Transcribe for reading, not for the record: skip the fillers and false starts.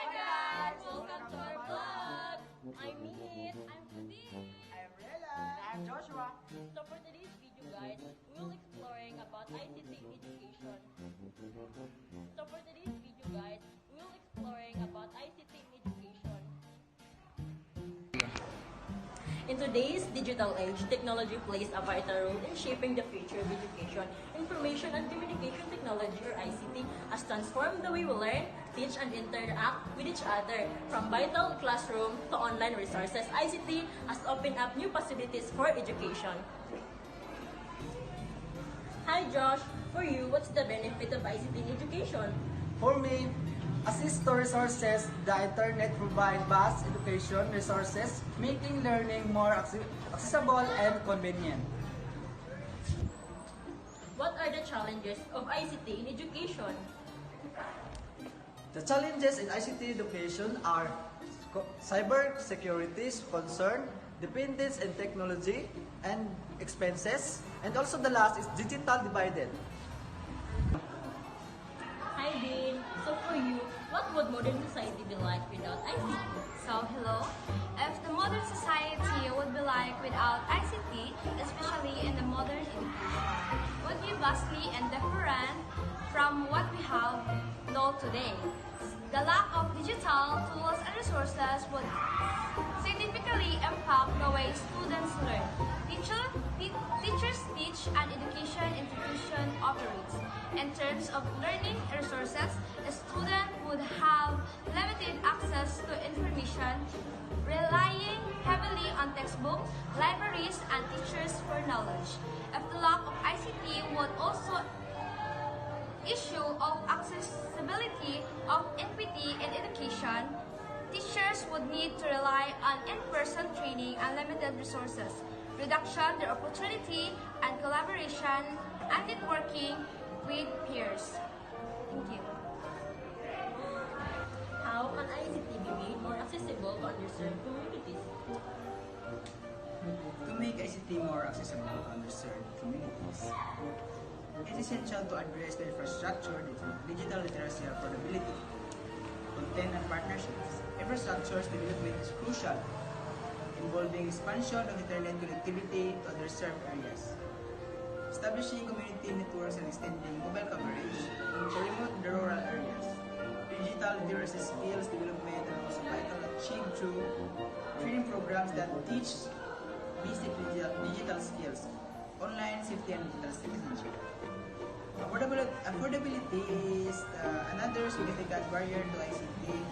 guys! Welcome to our vlog! I'm Meet. I'm Pudi. I'm Rela. I'm Joshua. So for today's video guys, we'll exploring about ICT in education. So for today's video guys, we'll exploring about ICT in education. In today's digital age, technology plays a vital role in shaping the future of education. Information and Communication Technology, or ICT, has transformed the way we learn, teach, and interact with each other. From vital classroom to online resources, ICT has opened up new possibilities for education. Hi Josh, for you, what's the benefit of ICT in education? For me, assist to resources, the internet provides vast education resources, making learning more accessible and convenient. What are the challenges of ICT in education? The challenges in ICT education are cyber security concern, dependence in technology, and expenses, and also the last is digital divided. Hi Dean, so for you, what would modern society be like without ICT? So, hello. If the modern society would be like without ICT, especially in the modern education, would be vastly and different from what we have know today. The lack of digital tools and resources would significantly impact the way students learn. Teachers teach and education institution operates. In terms of learning resources, a student would have limited access to information, relying heavily on textbooks, libraries, and teachers for knowledge. If the lack of ICT would also issue of accessibility of equity in education, teachers would need to rely on in-person training and limited resources, reduction their opportunity and collaboration and networking with peers. Thank you. How can ICT be made more accessible to underserved communities? To make ICT more accessible to underserved communities, it is essential to address the infrastructure, digital literacy and affordability, content and partnerships. Infrastructure development is crucial, involving expansion of internet connectivity to underserved areas, establishing community networks and extending mobile coverage to remote and rural areas. Digital literacy skills development are also vital achieved through training programs that teach basic digital skills, online safety and digital citizenship. Affordability is another significant barrier to ICT.